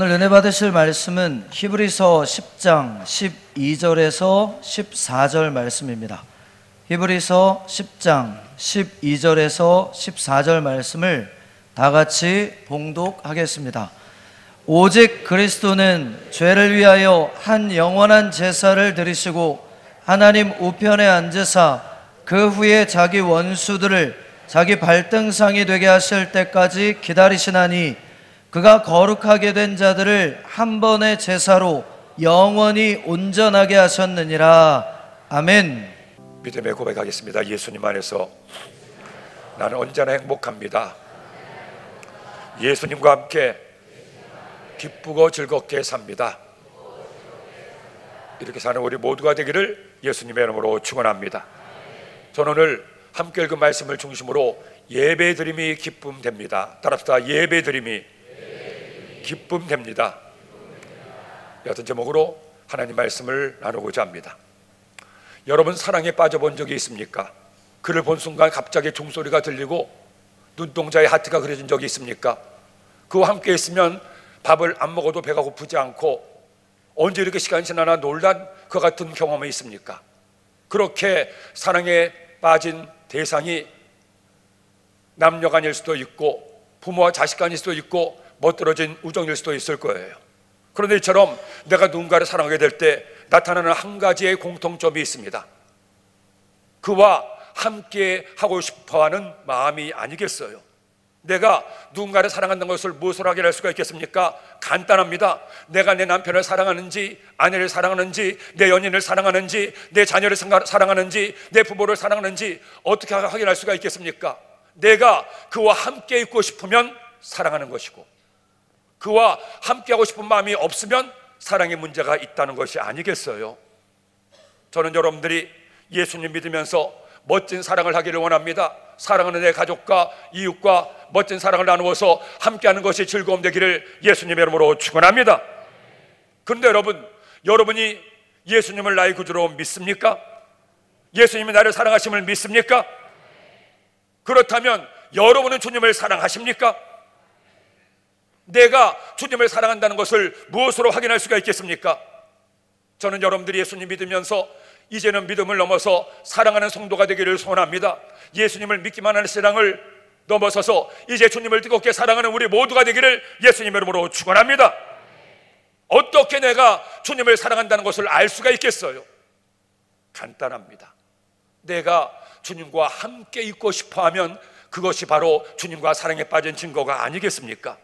오늘 은혜 받으실 말씀은 히브리서 10장 12절에서 14절 말씀입니다. 히브리서 10장 12절에서 14절 말씀을 다 같이 봉독하겠습니다. 오직 그리스도는 죄를 위하여 한 영원한 제사를 드리시고 하나님 우편에 앉으사 그 후에 자기 원수들을 자기 발등상이 되게 하실 때까지 기다리시나니 그가 거룩하게 된 자들을 한 번의 제사로 영원히 온전하게 하셨느니라. 아멘. 믿음의 고백하겠습니다. 예수님 안에서 나는 언제나 행복합니다. 예수님과 함께 기쁘고 즐겁게 삽니다. 이렇게 사는 우리 모두가 되기를 예수님의 이름으로 축원합니다. 저는 오늘 함께 읽은 말씀을 중심으로 예배드림이 기쁨 됩니다. 따라합시다. 예배드림이 기쁨 됩니다. 여튼 제목으로 하나님 말씀을 나누고자 합니다. 여러분 사랑에 빠져본 적이 있습니까? 그를 본 순간 갑자기 종소리가 들리고 눈동자에 하트가 그려진 적이 있습니까? 그와 함께 있으면 밥을 안 먹어도 배가 고프지 않고 언제 이렇게 시간이 지나나 놀란 그 같은 경험이 있습니까? 그렇게 사랑에 빠진 대상이 남녀간일 수도 있고 부모와 자식간일 수도 있고 멋들어진 우정일 수도 있을 거예요. 그런데 이처럼 내가 누군가를 사랑하게 될 때 나타나는 한 가지의 공통점이 있습니다. 그와 함께 하고 싶어하는 마음이 아니겠어요? 내가 누군가를 사랑한다는 것을 무엇으로 확인할 수가 있겠습니까? 간단합니다. 내가 내 남편을 사랑하는지, 아내를 사랑하는지, 내 연인을 사랑하는지, 내 자녀를 사랑하는지, 내 부모를 사랑하는지 어떻게 확인할 수가 있겠습니까? 내가 그와 함께 있고 싶으면 사랑하는 것이고, 그와 함께하고 싶은 마음이 없으면 사랑에 문제가 있다는 것이 아니겠어요? 저는 여러분들이 예수님 믿으면서 멋진 사랑을 하기를 원합니다. 사랑하는 내 가족과 이웃과 멋진 사랑을 나누어서 함께하는 것이 즐거움 되기를 예수님의 이름으로 축원합니다. 그런데 여러분이 예수님을 나의 구주로 믿습니까? 예수님이 나를 사랑하심을 믿습니까? 그렇다면 여러분은 주님을 사랑하십니까? 내가 주님을 사랑한다는 것을 무엇으로 확인할 수가 있겠습니까? 저는 여러분들이 예수님 믿으면서 이제는 믿음을 넘어서 사랑하는 성도가 되기를 소원합니다. 예수님을 믿기만 하는 신앙을 넘어서서 이제 주님을 뜨겁게 사랑하는 우리 모두가 되기를 예수님의 이름으로 축원합니다. 어떻게 내가 주님을 사랑한다는 것을 알 수가 있겠어요? 간단합니다. 내가 주님과 함께 있고 싶어하면 그것이 바로 주님과 사랑에 빠진 증거가 아니겠습니까?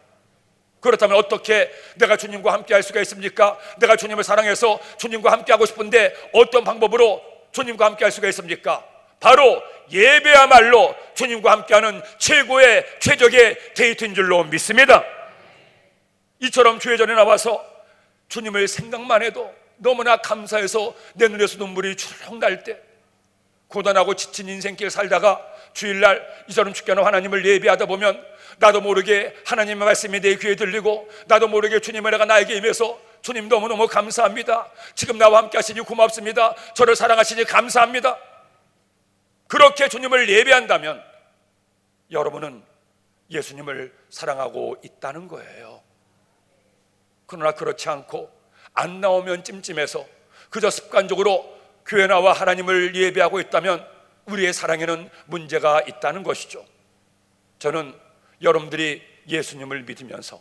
그렇다면 어떻게 내가 주님과 함께 할 수가 있습니까? 내가 주님을 사랑해서 주님과 함께 하고 싶은데 어떤 방법으로 주님과 함께 할 수가 있습니까? 바로 예배야말로 주님과 함께하는 최적의 데이트인 줄로 믿습니다. 이처럼 주의 전에 나와서 주님을 생각만 해도 너무나 감사해서 내 눈에서 눈물이 주르륵 날 때, 고단하고 지친 인생길 살다가 주일날 이처럼 주께는 하나님을 예배하다 보면 나도 모르게 하나님의 말씀이 내 귀에 들리고 나도 모르게 주님의 은혜가 나에게 임해서 주님 너무너무 감사합니다. 지금 나와 함께 하시니 고맙습니다. 저를 사랑하시니 감사합니다. 그렇게 주님을 예배한다면 여러분은 예수님을 사랑하고 있다는 거예요. 그러나 그렇지 않고 안 나오면 찜찜해서 그저 습관적으로 교회 나와 하나님을 예배하고 있다면 우리의 사랑에는 문제가 있다는 것이죠. 저는 여러분들이 예수님을 믿으면서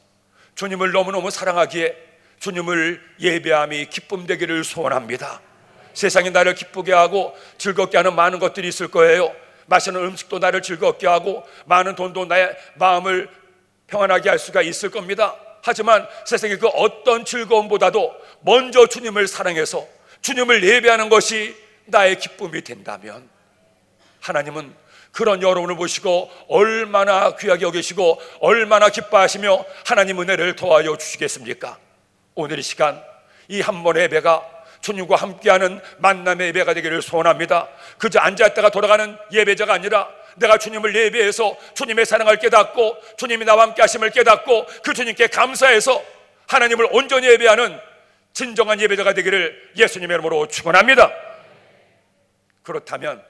주님을 너무너무 사랑하기에 주님을 예배함이 기쁨 되기를 소원합니다. 세상이 나를 기쁘게 하고 즐겁게 하는 많은 것들이 있을 거예요. 마시는 음식도 나를 즐겁게 하고 많은 돈도 나의 마음을 평안하게 할 수가 있을 겁니다. 하지만 세상의 그 어떤 즐거움보다도 먼저 주님을 사랑해서 주님을 예배하는 것이 나의 기쁨이 된다면 하나님은 그런 여러분을 보시고 얼마나 귀하게 여기시고 얼마나 기뻐하시며 하나님 은혜를 더하여 주시겠습니까? 오늘 이 시간 이 한 번의 예배가 주님과 함께하는 만남의 예배가 되기를 소원합니다. 그저 앉아있다가 돌아가는 예배자가 아니라 내가 주님을 예배해서 주님의 사랑을 깨닫고 주님이 나와 함께 하심을 깨닫고 그 주님께 감사해서 하나님을 온전히 예배하는 진정한 예배자가 되기를 예수님의 이름으로 축원합니다. 그렇다면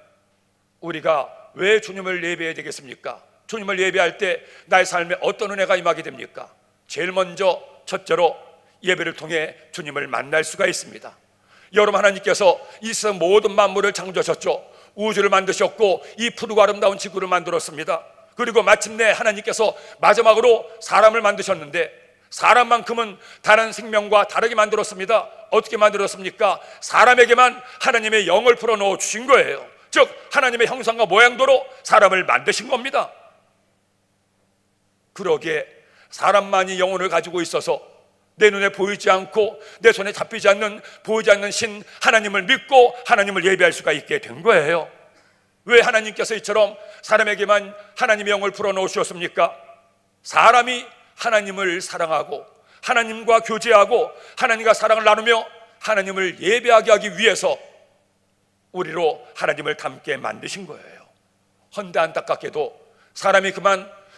우리가 왜 주님을 예배해야 되겠습니까? 주님을 예배할 때 나의 삶에 어떤 은혜가 임하게 됩니까? 제일 먼저 첫째로 예배를 통해 주님을 만날 수가 있습니다. 여러분, 하나님께서 이 세상 모든 만물을 창조하셨죠. 우주를 만드셨고 이 푸르고 아름다운 지구를 만들었습니다. 그리고 마침내 하나님께서 마지막으로 사람을 만드셨는데 사람만큼은 다른 생명과 다르게 만들었습니다. 어떻게 만들었습니까? 사람에게만 하나님의 영을 풀어넣어 주신 거예요. 즉 하나님의 형상과 모양대로 사람을 만드신 겁니다. 그러기에 사람만이 영혼을 가지고 있어서 내 눈에 보이지 않고 내 손에 잡히지 않는, 보이지 않는 신 하나님을 믿고 하나님을 예배할 수가 있게 된 거예요. 왜 하나님께서 이처럼 사람에게만 하나님의 영을 풀어놓으셨습니까? 사람이 하나님을 사랑하고 하나님과 교제하고 하나님과 사랑을 나누며 하나님을 예배하게 하기 위해서 우리로 하나님을 닮게 만드신 거예요. 헌데 안타깝게도 사람이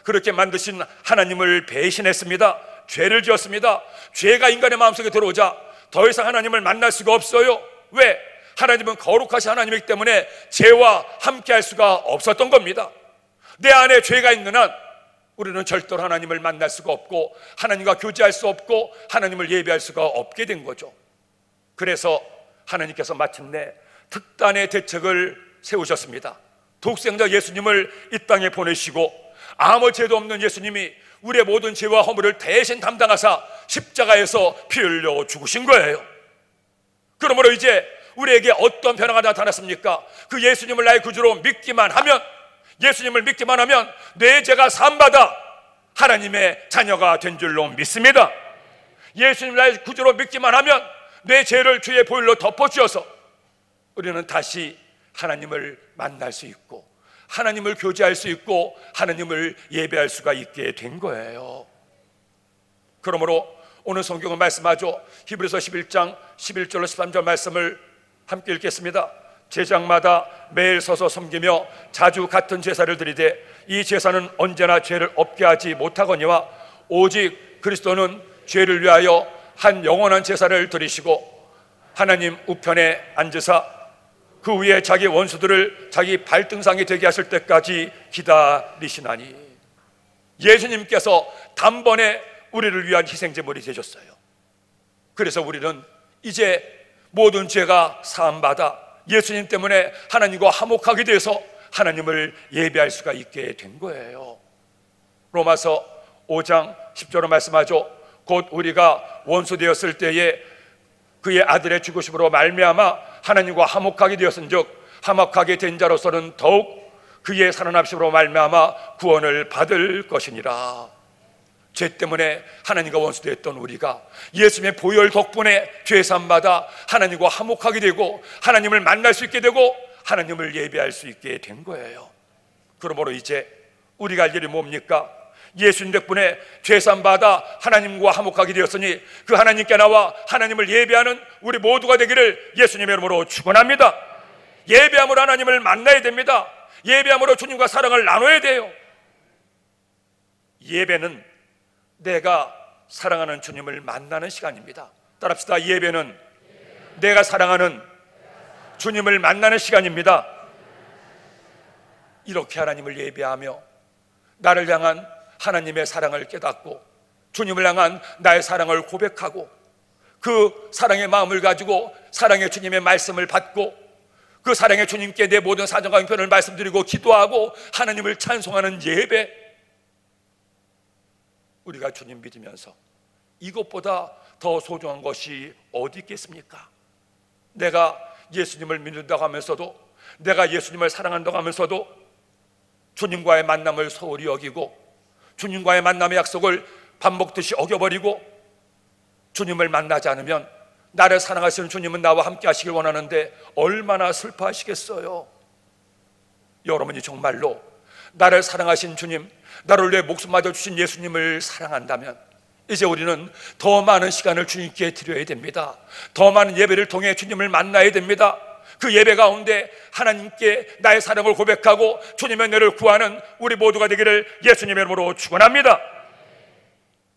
그렇게 만드신 하나님을 배신했습니다. 죄를 지었습니다. 죄가 인간의 마음속에 들어오자 더 이상 하나님을 만날 수가 없어요. 왜? 하나님은 거룩하신 하나님이기 때문에 죄와 함께 할 수가 없었던 겁니다. 내 안에 죄가 있는 한 우리는 절대로 하나님을 만날 수가 없고 하나님과 교제할 수 없고 하나님을 예배할 수가 없게 된 거죠. 그래서 하나님께서 마침내 특단의 대책을 세우셨습니다. 독생자 예수님을 이 땅에 보내시고 아무 죄도 없는 예수님이 우리의 모든 죄와 허물을 대신 담당하사 십자가에서 피 흘려 죽으신 거예요. 그러므로 이제 우리에게 어떤 변화가 나타났습니까? 그 예수님을 나의 구주로 믿기만 하면, 예수님을 믿기만 하면 내 죄가 사함받아 하나님의 자녀가 된 줄로 믿습니다. 예수님 나의 구주로 믿기만 하면 내 죄를 주의 보혈로 덮어주어서 우리는 다시 하나님을 만날 수 있고 하나님을 교제할 수 있고 하나님을 예배할 수가 있게 된 거예요. 그러므로 오늘 성경은 말씀하죠. 히브리서 11장 11절로 13절 말씀을 함께 읽겠습니다. 제장마다 매일 서서 섬기며 자주 같은 제사를 드리되 이 제사는 언제나 죄를 없게 하지 못하거니와 오직 그리스도는 죄를 위하여 한 영원한 제사를 드리시고 하나님 우편에 앉으사 그 위에 자기 원수들을 자기 발등상이 되게 하실 때까지 기다리시나니, 예수님께서 단번에 우리를 위한 희생제물이 되셨어요. 그래서 우리는 이제 모든 죄가 사함받아 예수님 때문에 하나님과 화목하게 돼서 하나님을 예배할 수가 있게 된 거예요. 로마서 5장 10절로 말씀하죠. 곧 우리가 원수 되었을 때에 그의 아들의 죽으심으로 말미암아 하나님과 화목하게 되었은즉 화목하게 된 자로서는 더욱 그의 살아나심으로 말미암아 구원을 받을 것이니라. 죄 때문에 하나님과 원수되었던 우리가 예수님의 보혈 덕분에 죄 사함받아 하나님과 화목하게 되고 하나님을 만날 수 있게 되고 하나님을 예배할 수 있게 된 거예요. 그러므로 이제 우리가 할 일이 뭡니까? 예수님 덕분에 죄 사함받아 하나님과 화목하게 되었으니 그 하나님께 나와 하나님을 예배하는 우리 모두가 되기를 예수님의 이름으로 축원합니다. 예배함으로 하나님을 만나야 됩니다. 예배함으로 주님과 사랑을 나눠야 돼요. 예배는 내가 사랑하는 주님을 만나는 시간입니다. 따라합시다. 예배는 내가 사랑하는 주님을 만나는 시간입니다. 이렇게 하나님을 예배하며 나를 향한 하나님의 사랑을 깨닫고 주님을 향한 나의 사랑을 고백하고 그 사랑의 마음을 가지고 사랑의 주님의 말씀을 받고 그 사랑의 주님께 내 모든 사정과 형편을 말씀드리고 기도하고 하나님을 찬송하는 예배, 우리가 주님 믿으면서 이것보다 더 소중한 것이 어디 있겠습니까? 내가 예수님을 믿는다고 하면서도, 내가 예수님을 사랑한다고 하면서도 주님과의 만남을 소홀히 여기고 주님과의 만남의 약속을 밥 먹듯이 어겨버리고 주님을 만나지 않으면 나를 사랑하시는 주님은 나와 함께 하시길 원하는데 얼마나 슬퍼하시겠어요. 여러분이 정말로 나를 사랑하신 주님, 나를 위해 목숨마저 주신 예수님을 사랑한다면 이제 우리는 더 많은 시간을 주님께 드려야 됩니다. 더 많은 예배를 통해 주님을 만나야 됩니다. 그 예배 가운데 하나님께 나의 사랑을 고백하고 주님의 은혜를 구하는 우리 모두가 되기를 예수님의 이름으로 축원합니다.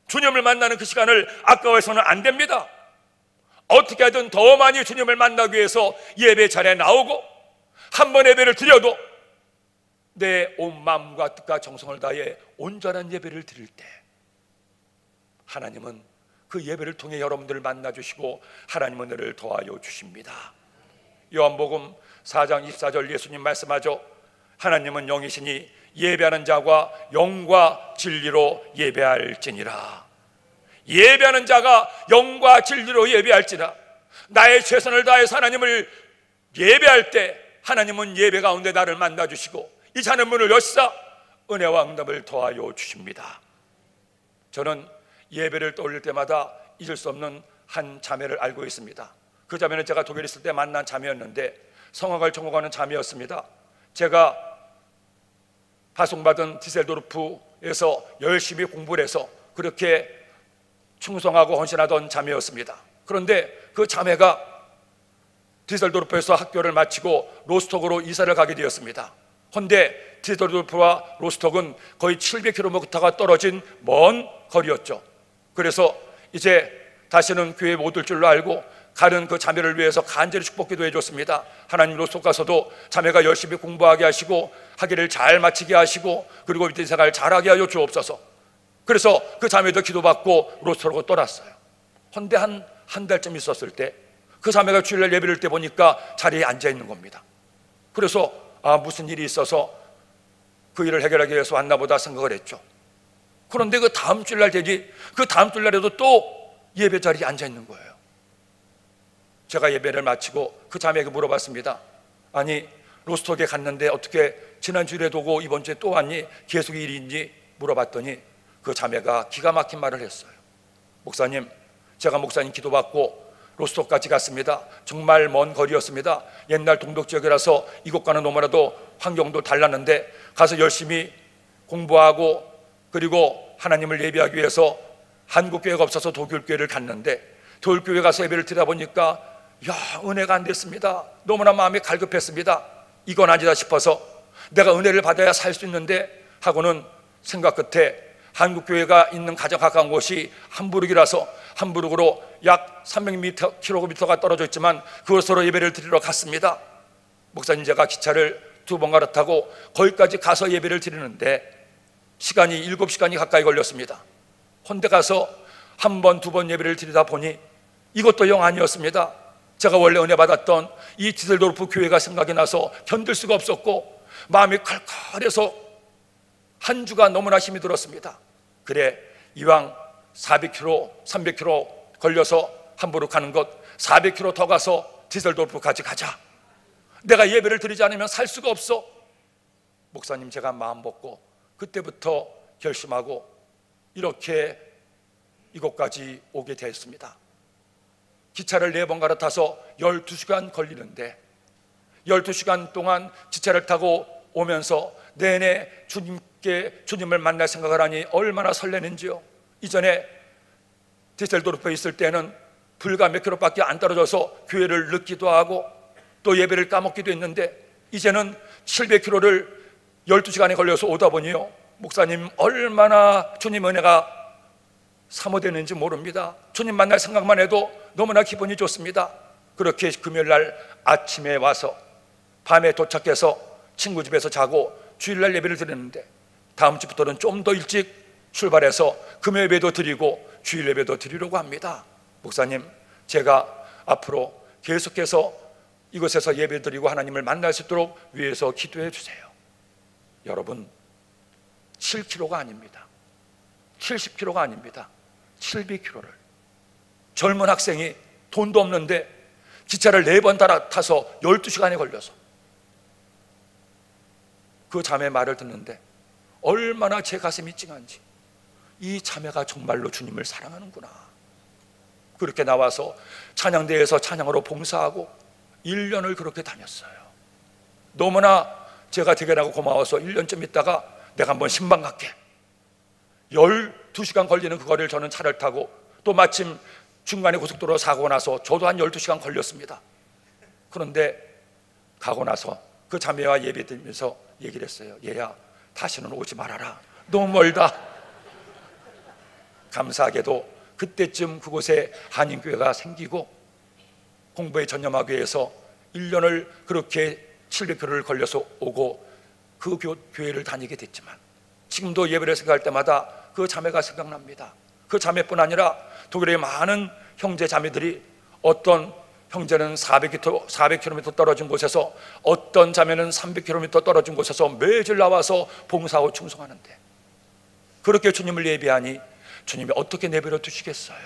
주님을 만나는 그 시간을 아까워서는 안 됩니다. 어떻게 하든 더 많이 주님을 만나기 위해서 예배 자리에 나오고 한 번 예배를 드려도 내 온 마음과 뜻과 정성을 다해 온전한 예배를 드릴 때 하나님은 그 예배를 통해 여러분들을 만나주시고 하나님은 너를 도와여 주십니다. 요한복음 4장 24절 예수님 말씀하죠. 하나님은 영이시니 예배하는 자가 영과 진리로 예배할지니라. 예배하는 자가 영과 진리로 예배할지라. 나의 최선을 다해서 하나님을 예배할 때 하나님은 예배 가운데 나를 만나주시고 이 자는 문을 여시사 은혜와 응답을 더하여 주십니다. 저는 예배를 떠올릴 때마다 잊을 수 없는 한 자매를 알고 있습니다. 그 자매는 제가 독일에 있을 때 만난 자매였는데 성악을 전공하는 자매였습니다. 제가 파송받은 디셀도르프에서 열심히 공부를 해서 그렇게 충성하고 헌신하던 자매였습니다. 그런데 그 자매가 디셀도르프에서 학교를 마치고 로스톡으로 이사를 가게 되었습니다. 그런데 디셀도르프와 로스톡은 거의 700km가 떨어진 먼 거리였죠. 그래서 이제 다시는 교회에 못 올 줄로 알고 가는 그 자매를 위해서 간절히 축복기도 해줬습니다. 하나님 로스톡 가서도 자매가 열심히 공부하게 하시고 학위를 잘 마치게 하시고 그리고 밑에 생활 잘하게 하여 주옵소서. 그래서 그 자매도 기도받고 로스톡으로 떠났어요. 그런데 한 달쯤 있었을 때 그 자매가 주일날 예배를 때 보니까 자리에 앉아 있는 겁니다. 그래서 무슨 일이 있어서 그 일을 해결하기 위해서 왔나 보다 생각을 했죠. 그런데 그 다음 주일날 되지 그 다음 주일날에도 또 예배 자리에 앉아 있는 거예요. 제가 예배를 마치고 그 자매에게 물어봤습니다. 아니 로스톡에 갔는데 어떻게 지난주일에도 오고 이번 주에 또 왔니? 계속 일이 있니? 물어봤더니 그 자매가 기가 막힌 말을 했어요. 목사님, 제가 목사님 기도받고 로스톡까지 갔습니다. 정말 먼 거리였습니다. 옛날 동독 지역이라서 이곳과는 너무나도 환경도 달랐는데 가서 열심히 공부하고 그리고 하나님을 예배하기 위해서 한국 교회가 없어서 독일 교회를 갔는데 독일 교회 가서 예배를 드리다 보니까 은혜가 안 됐습니다. 너무나 마음이 갈급했습니다. 이건 아니다 싶어서 내가 은혜를 받아야 살 수 있는데 하고는 생각 끝에 한국 교회가 있는 가장 가까운 곳이 함부르크라서 함부르크로 약 300km가 떨어져 있지만 그곳으로 예배를 드리러 갔습니다. 목사님, 제가 기차를 2번 갈아타고 거기까지 가서 예배를 드리는데 시간이 7시간이 가까이 걸렸습니다. 혼대 가서 한 번, 2번 예배를 드리다 보니 이것도 영 아니었습니다. 제가 원래 은혜 받았던 이 디셀도르프 교회가 생각이 나서 견딜 수가 없었고 마음이 칼칼해서 한 주가 너무나 힘이 들었습니다. 그래, 이왕 400km, 300km 걸려서 함부르크 가는 것 400km 더 가서 디셀도르프까지 가자. 내가 예배를 드리지 않으면 살 수가 없어. 목사님, 제가 마음 먹고 그때부터 결심하고 이렇게 이곳까지 오게 되었습니다. 기차를 4번 갈아타서 12시간 걸리는데 12시간 동안 기차를 타고 오면서 내내 주님을 만날 생각을 하니 얼마나 설레는지요. 이전에 디셀도르프에 있을 때는 불과 몇 킬로밖에 안 떨어져서 교회를 늦기도 하고 또 예배를 까먹기도 했는데 이제는 700km를 12시간에 걸려서 오다 보니요, 목사님, 얼마나 주님 은혜가 사모되는지 모릅니다. 주님 만날 생각만 해도 너무나 기분이 좋습니다. 그렇게 금요일날 아침에 와서 밤에 도착해서 친구 집에서 자고 주일날 예배를 드렸는데 다음 주부터는 좀 더 일찍 출발해서 금요 예배도 드리고 주일 예배도 드리려고 합니다. 목사님, 제가 앞으로 계속해서 이곳에서 예배 드리고 하나님을 만날 수 있도록 위해서 기도해 주세요. 여러분, 7km가 아닙니다. 70km가 아닙니다. 700km를 젊은 학생이 돈도 없는데 기차를 4번 타서 12시간에 걸려서 그 자매 말을 듣는데 얼마나 제 가슴이 찡한지, 이 자매가 정말로 주님을 사랑하는구나. 그렇게 나와서 찬양대에서 찬양으로 봉사하고 1년을 그렇게 다녔어요. 너무나 제가 대견하고 고마워서 1년쯤 있다가 내가 한번 신방 갈게. 12시간 걸리는 그 거리를 저는 차를 타고 또 마침 중간에 고속도로 사고 나서 저도 한 12시간 걸렸습니다. 그런데 가고 나서 그 자매와 예배 드리면서 얘기를 했어요. 얘야, 다시는 오지 말아라. 너무 멀다. 감사하게도 그때쯤 그곳에 한인교회가 생기고 공부에 전념하기 위해서 1년을 그렇게 700km를 걸려서 오고 그 교회를 다니게 됐지만 지금도 예배를 생각할 때마다 그 자매가 생각납니다. 그 자매뿐 아니라 독일의 많은 형제 자매들이 어떤 형제는 400km 떨어진 곳에서, 어떤 자매는 300km 떨어진 곳에서 매일 나와서 봉사하고 충성하는데, 그렇게 주님을 예배하니 주님이 어떻게 내버려 두시겠어요?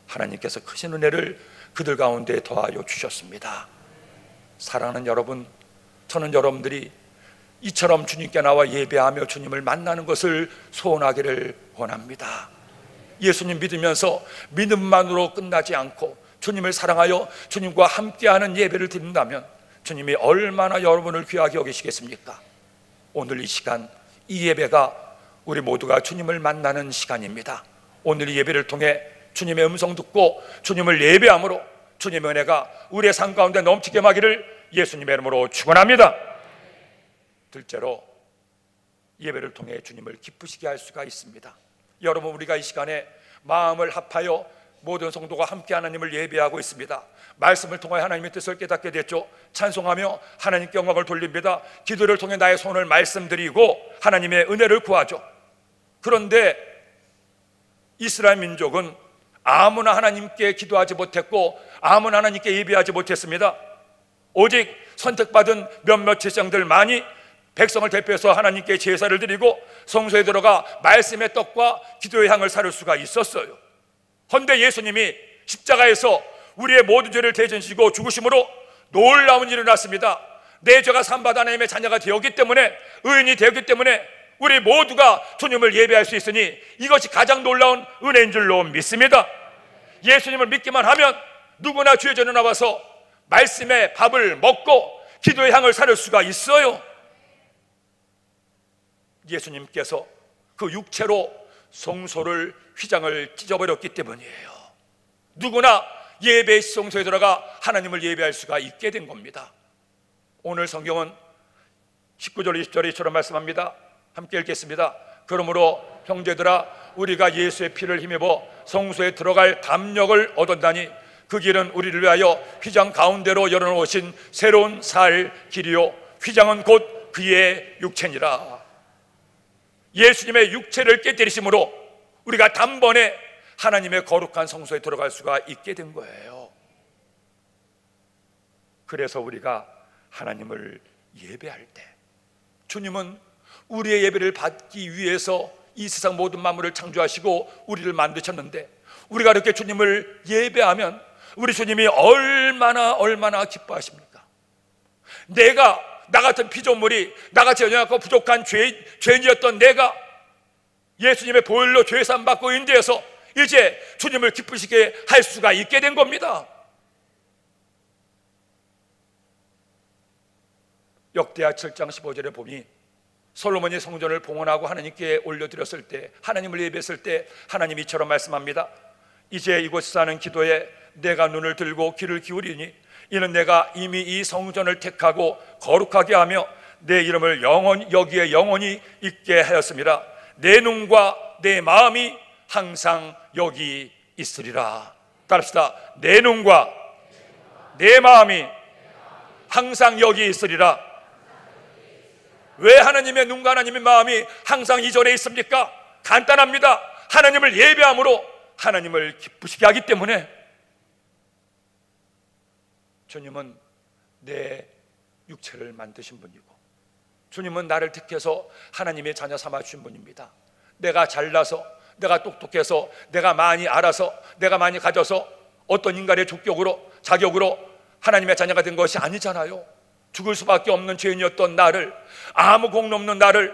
하나님께서 크신 은혜를 그들 가운데 더하여 주셨습니다. 사랑하는 여러분, 저는 여러분들이 이처럼 주님께 나와 예배하며 주님을 만나는 것을 소원하기를 원합니다. 예수님 믿으면서 믿음만으로 끝나지 않고 주님을 사랑하여 주님과 함께하는 예배를 드린다면 주님이 얼마나 여러분을 귀하게 여기시겠습니까? 오늘 이 시간, 이 예배가 우리 모두가 주님을 만나는 시간입니다. 오늘 이 예배를 통해 주님의 음성 듣고 주님을 예배함으로 주님의 은혜가 우리의 삶 가운데 넘치게 임하기를 예수님의 이름으로 축원합니다. 둘째로, 예배를 통해 주님을 기쁘시게 할 수가 있습니다. 여러분, 우리가 이 시간에 마음을 합하여 모든 성도가 함께 하나님을 예배하고 있습니다. 말씀을 통해 하나님의 뜻을 깨닫게 됐죠. 찬송하며 하나님께 영광을 돌립니다. 기도를 통해 나의 소원을 말씀드리고 하나님의 은혜를 구하죠. 그런데 이스라엘 민족은 아무나 하나님께 기도하지 못했고 아무나 하나님께 예배하지 못했습니다. 오직 선택받은 몇몇 제사장들만이 백성을 대표해서 하나님께 제사를 드리고 성소에 들어가 말씀의 떡과 기도의 향을 사를 수가 있었어요. 그런데 예수님이 십자가에서 우리의 모든 죄를 대전시고 죽으심으로 놀라운 일이 일어났습니다. 내 죄가 사함받아 하나님의 자녀가 되었기 때문에, 의인이 되었기 때문에 우리 모두가 주님을 예배할 수 있으니 이것이 가장 놀라운 은혜인 줄로 믿습니다. 예수님을 믿기만 하면 누구나 주의 전에 나와서 말씀의 밥을 먹고 기도의 향을 사를 수가 있어요. 예수님께서 그 육체로 성소를, 휘장을 찢어버렸기 때문이에요. 누구나 예배의 성소에 들어가 하나님을 예배할 수가 있게 된 겁니다. 오늘 성경은 19절 20절에 이처럼 말씀합니다. 함께 읽겠습니다. 그러므로 형제들아, 우리가 예수의 피를 힘입어 성소에 들어갈 담력을 얻었다니 그 길은 우리를 위하여 휘장 가운데로 열어놓으신 새로운 살 길이요 휘장은 곧 그의 육체니라. 예수님의 육체를 깨뜨리심으로 우리가 단번에 하나님의 거룩한 성소에 들어갈 수가 있게 된 거예요. 그래서 우리가 하나님을 예배할 때, 주님은 우리의 예배를 받기 위해서 이 세상 모든 만물을 창조하시고 우리를 만드셨는데, 우리가 이렇게 주님을 예배하면 우리 주님이 얼마나 기뻐하십니까? 나 같은 피조물이, 나같이 연약하고 부족한 죄인이었던 내가 예수님의 보혈로 죄사함 받고 인도해서 이제 주님을 기쁘시게 할 수가 있게 된 겁니다. 역대하 7장 15절에 보니 솔로몬이 성전을 봉헌하고 하나님께 올려드렸을 때, 하나님을 예배했을 때 하나님이 이처럼 말씀합니다. 이제 이곳에 사는 기도에 내가 눈을 들고 귀를 기울이니 이는 내가 이미 이 성전을 택하고 거룩하게 하며 내 이름을 여기에 영원히 있게 하였습니다. 내 눈과 내 마음이 항상 여기 있으리라. 따릅시다. 내 눈과 내 마음이 항상 여기 있으리라. 왜 하나님의 눈과 하나님의 마음이 항상 이 절에 있습니까? 간단합니다. 하나님을 예배함으로 하나님을 기쁘시게 하기 때문에. 주님은 내 육체를 만드신 분이고, 주님은 나를 택해서 하나님의 자녀 삼아 주신 분입니다. 내가 잘나서, 내가 똑똑해서, 내가 많이 알아서, 내가 많이 가져서 어떤 인간의 자격으로 하나님의 자녀가 된 것이 아니잖아요. 죽을 수밖에 없는 죄인이었던 나를, 아무 공로 없는 나를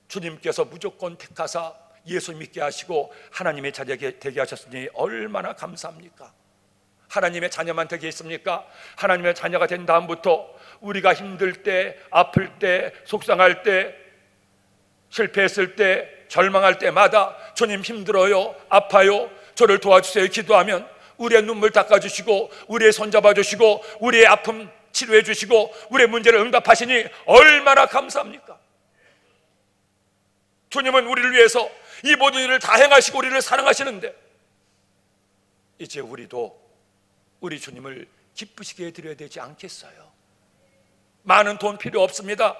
주님께서 무조건 택하사 예수 믿게 하시고 하나님의 자녀가 되게 하셨으니 얼마나 감사합니까? 하나님의 자녀만 되게 했습니까? 하나님의 자녀가 된 다음부터 우리가 힘들 때, 아플 때, 속상할 때, 실패했을 때, 절망할 때마다 주님 힘들어요, 아파요, 저를 도와주세요 기도하면 우리의 눈물 닦아주시고 우리의 손 잡아주시고 우리의 아픔 치료해 주시고 우리의 문제를 응답하시니 얼마나 감사합니까? 주님은 우리를 위해서 이 모든 일을 다 행하시고 우리를 사랑하시는데, 이제 우리도 우리 주님을 기쁘시게 해드려야 되지 않겠어요? 많은 돈 필요 없습니다.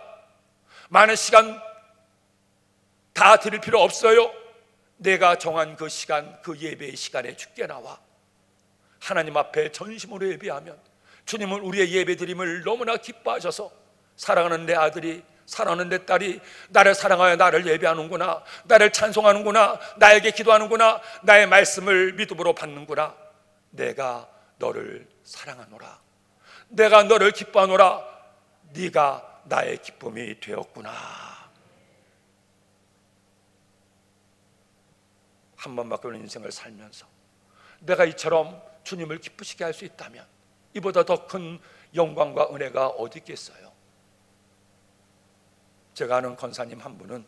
많은 시간 다 드릴 필요 없어요. 내가 정한 그 시간, 그 예배의 시간에 주께 나와 하나님 앞에 전심으로 예배하면 주님은 우리의 예배드림을 너무나 기뻐하셔서 사랑하는 내 아들이, 사랑하는 내 딸이 나를 사랑하여 나를 예배하는구나, 나를 찬송하는구나, 나에게 기도하는구나, 나의 말씀을 믿음으로 받는구나, 내가 너를 사랑하노라, 내가 너를 기뻐하노라, 네가 나의 기쁨이 되었구나. 한 번밖에 없는 인생을 살면서 내가 이처럼 주님을 기쁘시게 할 수 있다면 이보다 더 큰 영광과 은혜가 어디 있겠어요? 제가 아는 권사님 한 분은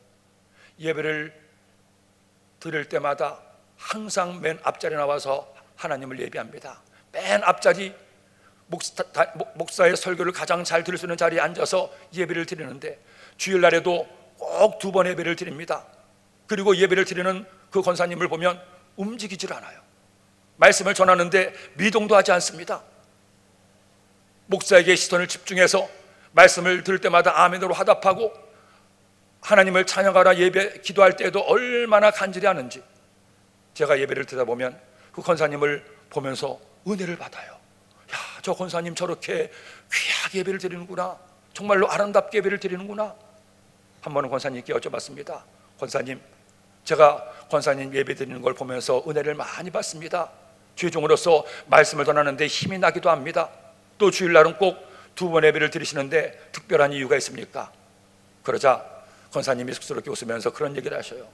예배를 드릴 때마다 항상 맨 앞자리에 나와서 하나님을 예배합니다. 맨 앞자리, 목사의 설교를 가장 잘 들을 수 있는 자리에 앉아서 예배를 드리는데 주일날에도 꼭 2번 예배를 드립니다. 그리고 예배를 드리는 그 권사님을 보면 움직이질 않아요. 말씀을 전하는데 미동도 하지 않습니다. 목사에게 시선을 집중해서 말씀을 들을 때마다 아멘으로 화답하고 하나님을 찬양하라 예배 기도할 때에도 얼마나 간절히 하는지 제가 예배를 드다 보면 그 권사님을 보면서 은혜를 받아요. 야, 저 권사님 저렇게 귀하게 예배를 드리는구나, 정말로 아름답게 예배를 드리는구나. 한 번은 권사님께 여쭤봤습니다. 권사님, 제가 권사님 예배 드리는 걸 보면서 은혜를 많이 받습니다. 주의종으로서 말씀을 전하는데 힘이 나기도 합니다. 또 주일날은 꼭 2번 예배를 드리시는데 특별한 이유가 있습니까? 그러자 권사님이 쑥스럽게 웃으면서 그런 얘기를 하셔요.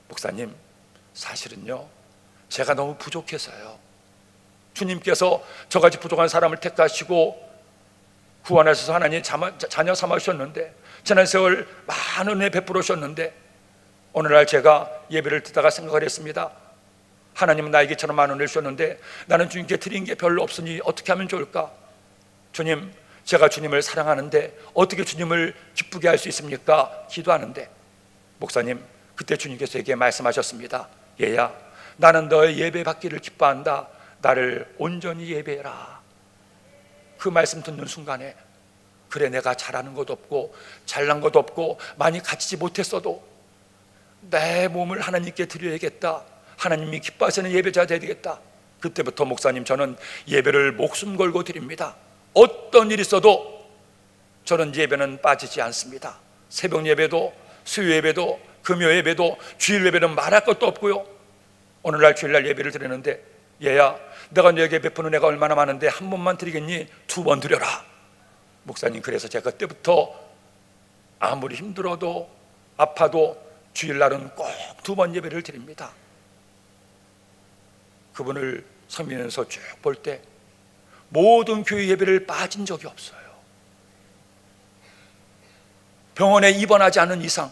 목사님, 사실은요 제가 너무 부족해서요. 주님께서 저같이 부족한 사람을 택하시고 구원하셔서 하나님 자녀 삼아주셨는데 지난 세월 많은 은혜 베풀어 주셨는데 오늘날 제가 예배를 듣다가 생각을 했습니다. 하나님은 나에게 저런 많은 은혜를 주셨는데 나는 주님께 드린 게 별로 없으니 어떻게 하면 좋을까? 주님, 제가 주님을 사랑하는데 어떻게 주님을 기쁘게 할 수 있습니까? 기도하는데 목사님, 그때 주님께서 제게 말씀하셨습니다. 얘야, 나는 너의 예배 받기를 기뻐한다. 나를 온전히 예배해라. 그 말씀 듣는 순간에 그래, 내가 잘하는 것도 없고 잘난 것도 없고 많이 갖추지 못했어도 내 몸을 하나님께 드려야겠다. 하나님이 기뻐하시는 예배자가 되어야 되겠다. 그때부터 목사님, 저는 예배를 목숨 걸고 드립니다. 어떤 일이 있어도 저는 예배는 빠지지 않습니다. 새벽 예배도, 수요 예배도, 금요 예배도, 주일 예배는 말할 것도 없고요. 오늘날 주일날 예배를 드리는데 얘야, 내가 너에게 베푸는 은혜가 얼마나 많은데 한 번만 드리겠니? 2번 드려라. 목사님, 그래서 제가 그때부터 아무리 힘들어도 아파도 주일날은 꼭 2번 예배를 드립니다. 그분을 섬기면서 쭉 볼 때 모든 교회 예배를 빠진 적이 없어요. 병원에 입원하지 않은 이상,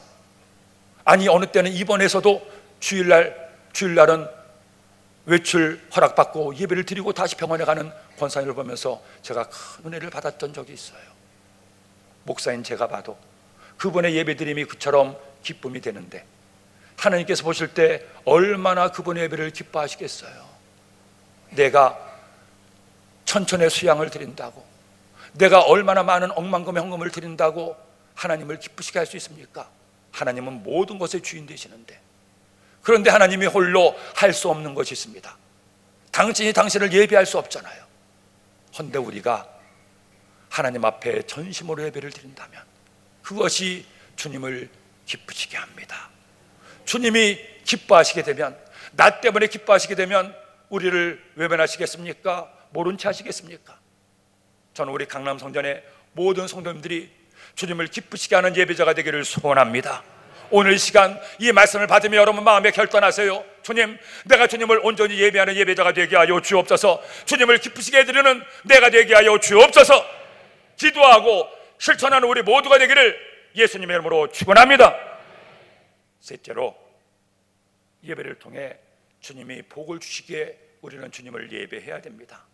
아니 어느 때는 입원해서도 주일날은 외출 허락받고 예배를 드리고 다시 병원에 가는 권사님을 보면서 제가 큰 은혜를 받았던 적이 있어요. 목사인 제가 봐도 그분의 예배드림이 그처럼 기쁨이 되는데 하나님께서 보실 때 얼마나 그분의 예배를 기뻐하시겠어요. 내가 천천의 수양을 드린다고, 내가 얼마나 많은 억만금의 헌금을 드린다고 하나님을 기쁘시게 할 수 있습니까? 하나님은 모든 것의 주인 되시는데, 그런데 하나님이 홀로 할 수 없는 것이 있습니다. 당신이 당신을 예배할 수 없잖아요. 헌데 우리가 하나님 앞에 전심으로 예배를 드린다면 그것이 주님을 기쁘시게 합니다. 주님이 기뻐하시게 되면, 나 때문에 기뻐하시게 되면 우리를 외면하시겠습니까? 모른 채 하시겠습니까? 저는 우리 강남 성전의 모든 성도님들이 주님을 기쁘시게 하는 예배자가 되기를 소원합니다. 오늘 이 시간 이 말씀을 받으며 여러분 마음에 결단하세요. 주님, 내가 주님을 온전히 예배하는 예배자가 되게 하여 주옵소서. 주님을 기쁘시게 해드리는 내가 되게 하여 주옵소서. 기도하고 실천하는 우리 모두가 되기를 예수님의 이름으로 축원합니다. 셋째로, 예배를 통해 주님이 복을 주시기에 우리는 주님을 예배해야 됩니다.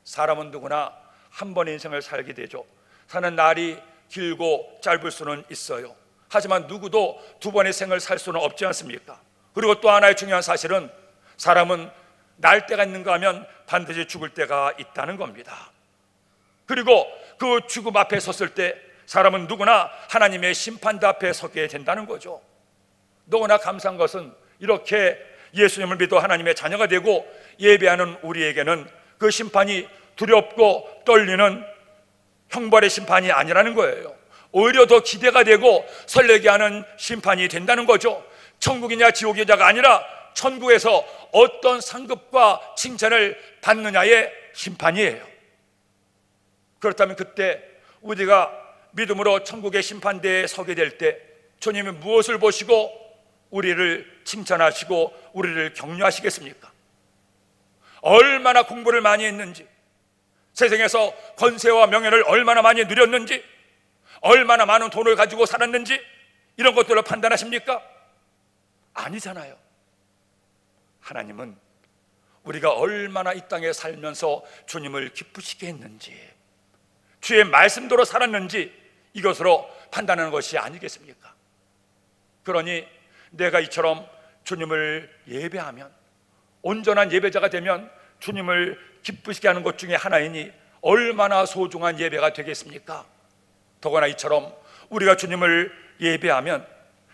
사람은 누구나 한 번의 인생을 살게 되죠. 사는 날이 길고 짧을 수는 있어요. 하지만 누구도 2번의 생을 살 수는 없지 않습니까? 그리고 또 하나의 중요한 사실은 사람은 날 때가 있는가 하면 반드시 죽을 때가 있다는 겁니다. 그리고 그 죽음 앞에 섰을 때 사람은 누구나 하나님의 심판대 앞에 서게 된다는 거죠. 너무나 감사한 것은 이렇게 예수님을 믿어 하나님의 자녀가 되고 예배하는 우리에게는 그 심판이 두렵고 떨리는 형벌의 심판이 아니라는 거예요. 오히려 더 기대가 되고 설레게 하는 심판이 된다는 거죠. 천국이냐 지옥이냐가 아니라 천국에서 어떤 상급과 칭찬을 받느냐의 심판이에요. 그렇다면 그때 우리가 믿음으로 천국의 심판대에 서게 될 때 주님이 무엇을 보시고 우리를 칭찬하시고 우리를 격려하시겠습니까? 얼마나 공부를 많이 했는지, 세상에서 권세와 명예를 얼마나 많이 누렸는지, 얼마나 많은 돈을 가지고 살았는지 이런 것들로 판단하십니까? 아니잖아요. 하나님은 우리가 얼마나 이 땅에 살면서 주님을 기쁘시게 했는지, 주의 말씀대로 살았는지 이것으로 판단하는 것이 아니겠습니까? 그러니 내가 이처럼 주님을 예배하면, 온전한 예배자가 되면 주님을 기쁘시게 하는 것 중에 하나이니 얼마나 소중한 예배가 되겠습니까? 더구나 이처럼 우리가 주님을 예배하면,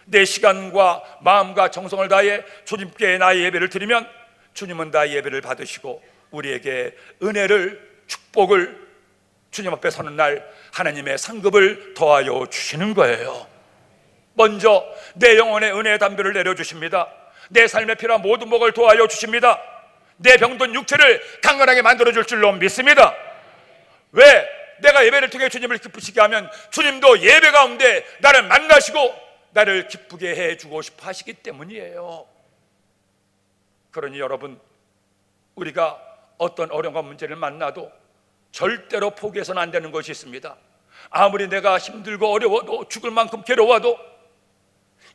내 시간과 마음과 정성을 다해 주님께 나의 예배를 드리면 주님은 나의 예배를 받으시고 우리에게 은혜를, 축복을, 주님 앞에 서는 날 하나님의 상급을 더하여 주시는 거예요. 먼저 내 영혼의 은혜의 담배를 내려주십니다. 내 삶에 필요한 모든 복을 도와여 주십니다. 내 병든 육체를 강건하게 만들어줄 줄로 믿습니다. 왜? 내가 예배를 통해 주님을 기쁘시게 하면 주님도 예배 가운데 나를 만나시고 나를 기쁘게 해주고 싶어 하시기 때문이에요. 그러니 여러분, 우리가 어떤 어려움과 문제를 만나도 절대로 포기해서는 안 되는 것이 있습니다. 아무리 내가 힘들고 어려워도, 죽을 만큼 괴로워도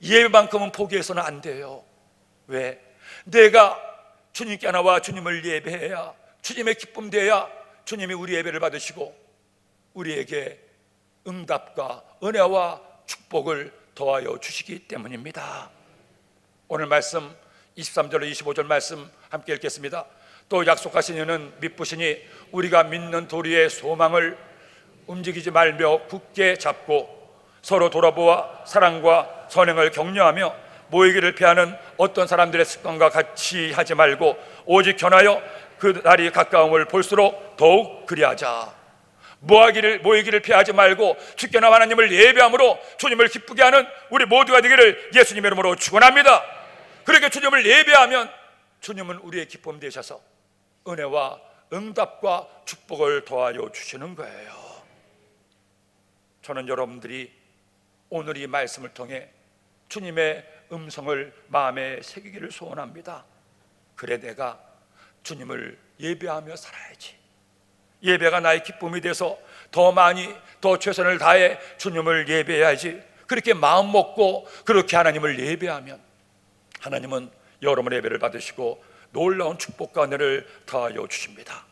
예배만큼은 포기해서는 안 돼요. 왜? 내가 주님께 나와 주님을 예배해야, 주님의 기쁨 돼야 주님이 우리 예배를 받으시고 우리에게 응답과 은혜와 축복을 더하여 주시기 때문입니다. 오늘 말씀 23절로 25절 말씀 함께 읽겠습니다. 또 약속하신 이는 미쁘시니 우리가 믿는 도리의 소망을 움직이지 말며 굳게 잡고 서로 돌아보아 사랑과 선행을 격려하며 모이기를 피하는 어떤 사람들의 습관과 같이 하지 말고 오직 견하여 그 날이 가까움을 볼수록 더욱 그리하자. 모이기를 피하지 말고 주께 나와 하나님을 예배함으로 주님을 기쁘게 하는 우리 모두가 되기를 예수님의 이름으로 축원합니다. 그렇게 주님을 예배하면 주님은 우리의 기쁨 되셔서 은혜와 응답과 축복을 더하여 주시는 거예요. 저는 여러분들이 오늘 이 말씀을 통해 주님의 음성을 마음에 새기기를 소원합니다. 그래 내가 주님을 예배하며 살아야지. 예배가 나의 기쁨이 돼서 더 많이, 더 최선을 다해 주님을 예배해야지. 그렇게 마음 먹고 그렇게 하나님을 예배하면 하나님은 여러분의 예배를 받으시고 놀라운 축복과 은혜를 더하여 주십니다.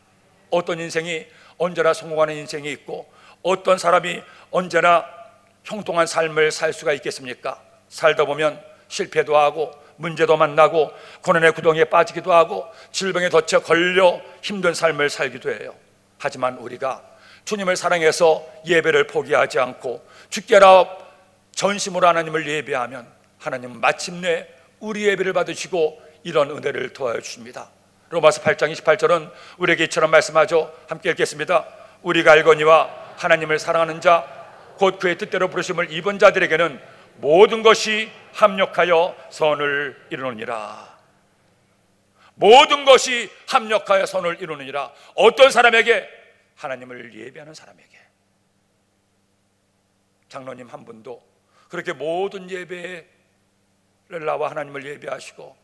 어떤 인생이 언제나 성공하는 인생이 있고 어떤 사람이 언제나 형통한 삶을 살 수가 있겠습니까? 살다 보면 실패도 하고 문제도 만나고 고난의 구덩이에 빠지기도 하고 질병에 덫혀 걸려 힘든 삶을 살기도 해요. 하지만 우리가 주님을 사랑해서 예배를 포기하지 않고 주께라 전심으로 하나님을 예배하면 하나님은 마침내 우리 예배를 받으시고 이런 은혜를 더하여 주십니다. 로마서 8장 28절은 우리에게 이처럼 말씀하죠. 함께 읽겠습니다. 우리가 알거니와 하나님을 사랑하는 자 곧 그의 뜻대로 부르심을 입은 자들에게는 모든 것이 합력하여 선을 이루느니라. 모든 것이 합력하여 선을 이루느니라. 어떤 사람에게? 하나님을 예배하는 사람에게. 장로님 한 분도 그렇게 모든 예배를 나와 하나님을 예배하시고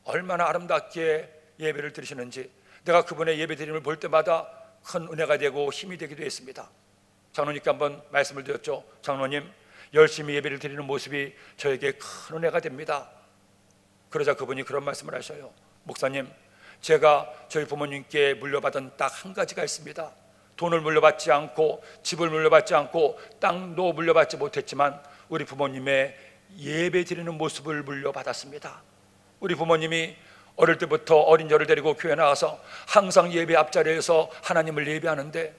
얼마나 아름답게 예배를 드리시는지 내가 그분의 예배 드림을 볼 때마다 큰 은혜가 되고 힘이 되기도 했습니다. 장로님께 한번 말씀을 드렸죠. 장로님, 열심히 예배를 드리는 모습이 저에게 큰 은혜가 됩니다. 그러자 그분이 그런 말씀을 하셔요. 목사님, 제가 저희 부모님께 물려받은 딱 한 가지가 있습니다. 돈을 물려받지 않고 집을 물려받지 않고 땅도 물려받지 못했지만 우리 부모님의 예배 드리는 모습을 물려받았습니다. 우리 부모님이 어릴 때부터 어린 저를 데리고 교회 나가서 항상 예배 앞자리에서 하나님을 예배하는데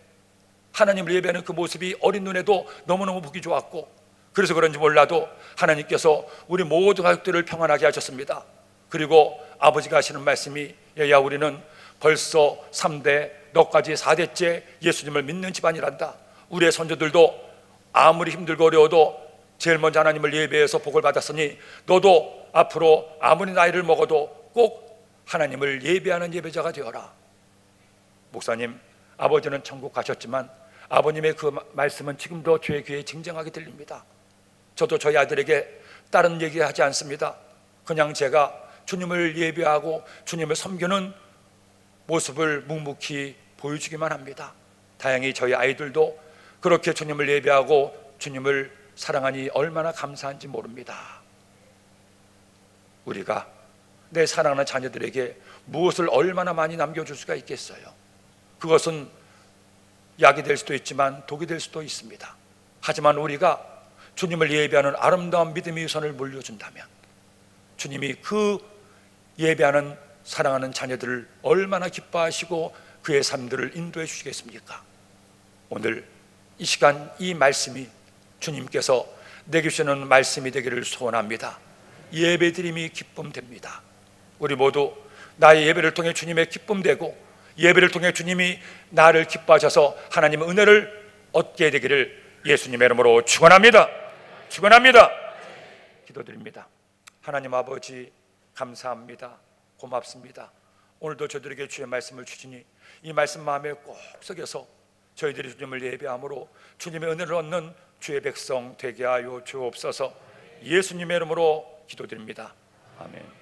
하나님을 예배하는 그 모습이 어린 눈에도 너무너무 보기 좋았고 그래서 그런지 몰라도 하나님께서 우리 모든 가족들을 평안하게 하셨습니다. 그리고 아버지가 하시는 말씀이, 야 우리는 벌써 3대 너까지 4대째 예수님을 믿는 집안이란다. 우리의 선조들도 아무리 힘들고 어려워도 제일 먼저 하나님을 예배해서 복을 받았으니 너도 앞으로 아무리 나이를 먹어도 꼭 하나님을 예배하는 예배자가 되어라. 목사님, 아버지는 천국 가셨지만 아버님의 그 말씀은 지금도 저의 귀에 쟁쟁하게 들립니다. 저도 저희 아들에게 다른 얘기하지 않습니다. 그냥 제가 주님을 예배하고 주님을 섬기는 모습을 묵묵히 보여주기만 합니다. 다행히 저희 아이들도 그렇게 주님을 예배하고 주님을 사랑하니 얼마나 감사한지 모릅니다. 우리가 내 사랑하는 자녀들에게 무엇을 얼마나 많이 남겨줄 수가 있겠어요? 그것은 약이 될 수도 있지만 독이 될 수도 있습니다. 하지만 우리가 주님을 예배하는 아름다운 믿음의 유산을 물려준다면 주님이 그 예배하는 사랑하는 자녀들을 얼마나 기뻐하시고 그의 삶들을 인도해 주시겠습니까? 오늘 이 시간 이 말씀이 주님께서 내게 주시는 말씀이 되기를 소원합니다. 예배드림이 기쁨됩니다. 우리 모두 나의 예배를 통해 주님의 기쁨되고 예배를 통해 주님이 나를 기뻐하셔서 하나님의 은혜를 얻게 되기를 예수님의 이름으로 축원합니다. 축원합니다. 기도드립니다. 하나님 아버지, 감사합니다. 고맙습니다. 오늘도 저들에게 주의 말씀을 주시니 이 말씀 마음에 꼭 새겨서 저희들이 주님을 예배함으로 주님의 은혜를 얻는 주의 백성 되게 하여 주옵소서. 예수님의 이름으로 기도드립니다. 아멘.